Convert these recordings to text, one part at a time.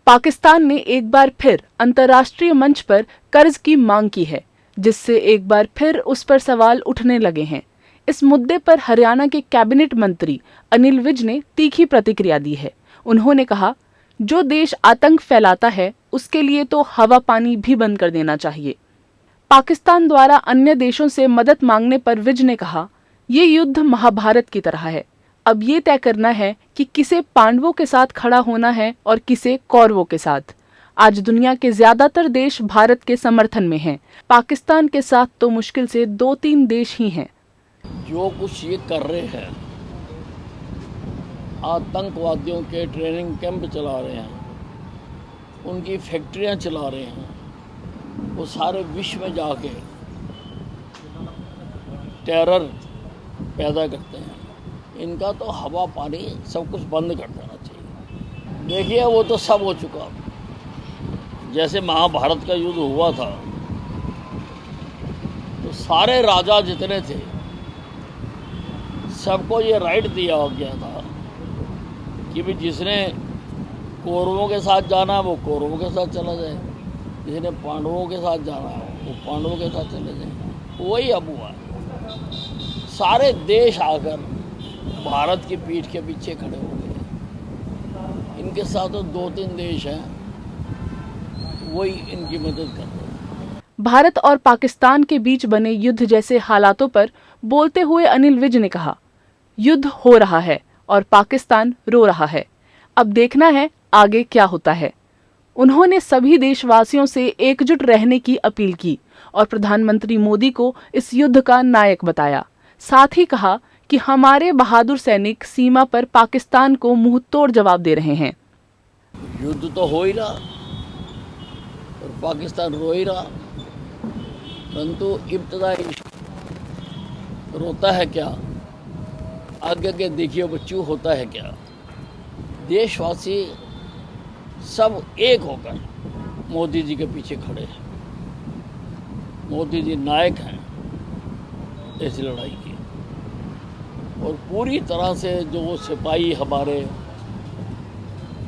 पाकिस्तान ने एक बार फिर अंतर्राष्ट्रीय मंच पर कर्ज की मांग की है, जिससे एक बार फिर उस पर सवाल उठने लगे हैं। इस मुद्दे पर हरियाणा के कैबिनेट मंत्री अनिल विज ने तीखी प्रतिक्रिया दी है। उन्होंने कहा, जो देश आतंक फैलाता है उसके लिए तो हवा पानी भी बंद कर देना चाहिए। पाकिस्तान द्वारा अन्य देशों से मदद मांगने पर विज ने कहा, ये युद्ध महाभारत की तरह है। अब ये तय करना है कि किसे पांडवों के साथ खड़ा होना है और किसे कौरवों के साथ। आज दुनिया के ज्यादातर देश भारत के समर्थन में हैं। पाकिस्तान के साथ तो मुश्किल से 2-3 देश ही हैं। जो कुछ ये कर रहे हैं, आतंकवादियों के ट्रेनिंग कैंप चला रहे हैं, उनकी फैक्ट्रियां चला रहे हैं, वो सारे विश्व में जाके टेरर पैदा करते हैं। इनका तो हवा पानी सब कुछ बंद कर देना चाहिए। देखिए, वो तो सब हो चुका। जैसे महाभारत का युद्ध हुआ था तो सारे राजा जितने थे सबको ये राइट दिया गया था कि भी जिसने कौरवों के साथ जाना है वो कौरवों के साथ चला जाए, जिसने पांडवों के साथ जाना है वो पांडवों के साथ चले जाए। वही अब हुआ है। सारे देश आकर भारत की पीठ के पीछे खड़े हो गए। इनके साथ तो 2-3 देश हैं, वही इनकी मदद कर रहे हैं। भारत और पाकिस्तान के बीच बने युद्ध जैसे हालातों पर बोलते हुए अनिल विज ने कहा, युद्ध हो रहा है और पाकिस्तान रो रहा है। अब देखना है आगे क्या होता है। उन्होंने सभी देशवासियों से एकजुट रहने की अपील की और प्रधानमंत्री मोदी को इस युद्ध का नायक बताया। साथ ही कहा कि हमारे बहादुर सैनिक सीमा पर पाकिस्तान को मुंहतोड़ जवाब दे रहे हैं। युद्ध तो हो ही रहा और पाकिस्तान रो ही रहा, परंतु इब्तदाई रोता है क्या, आगे देखिए बच्चों होता है क्या। देशवासी सब एक होकर मोदी जी के पीछे खड़े हैं। मोदी जी नायक हैं इस लड़ाई की, और पूरी तरह से जो सिपाही हमारे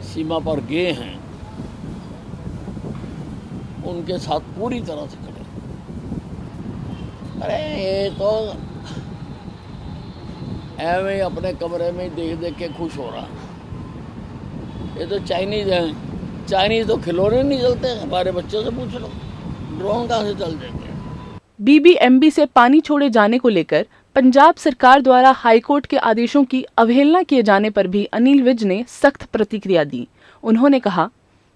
सीमा पर गए हैं उनके साथ पूरी तरह से खड़े। अरे ये तो ऐਵੇਂ अपने कमरे में देख देख के खुश हो रहा। ये तो चाइनीज हैं, चाइनीज तो खिलौने नहीं चलते। हमारे बच्चों से पूछ लो, ड्रोन कहाँ से चल जाएंगे। बीबीएमबी से पानी छोड़े जाने को लेकर पंजाब सरकार द्वारा हाईकोर्ट के आदेशों की अवहेलना किए जाने पर भी अनिल विज ने सख्त प्रतिक्रिया दी। उन्होंने कहा,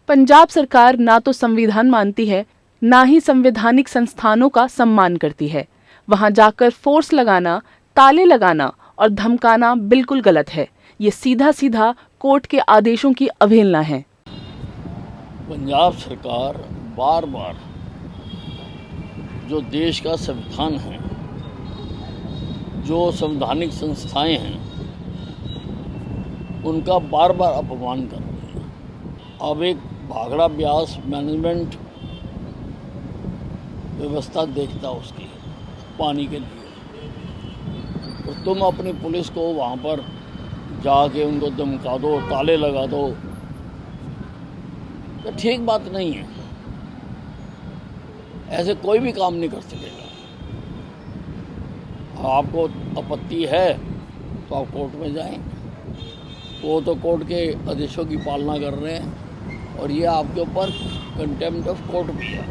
पंजाब सरकार ना तो संविधान मानती है, ना ही संवैधानिक संस्थानों का सम्मान करती है। वहां जाकर फोर्स लगाना, ताले लगाना और धमकाना बिल्कुल गलत है। ये सीधा सीधा कोर्ट के आदेशों की अवहेलना है। पंजाब सरकार बार बार जो देश का संविधान है, जो संवैधानिक संस्थाएं हैं, उनका बार बार अपमान कर रही है। अब एक भाखड़ा ब्यास मैनेजमेंट व्यवस्था देखता उसकी पानी के लिए, और तुम अपनी पुलिस को वहाँ पर जाके उनको धमका दो, ताले लगा दो, तो ठीक बात नहीं है। ऐसे कोई भी काम नहीं कर सकेगा। आपको आपत्ति है तो आप कोर्ट में जाएं। वो तो कोर्ट के आदेशों की पालना कर रहे हैं, और ये आपके ऊपर कंटेम्प्ट ऑफ कोर्ट भी है।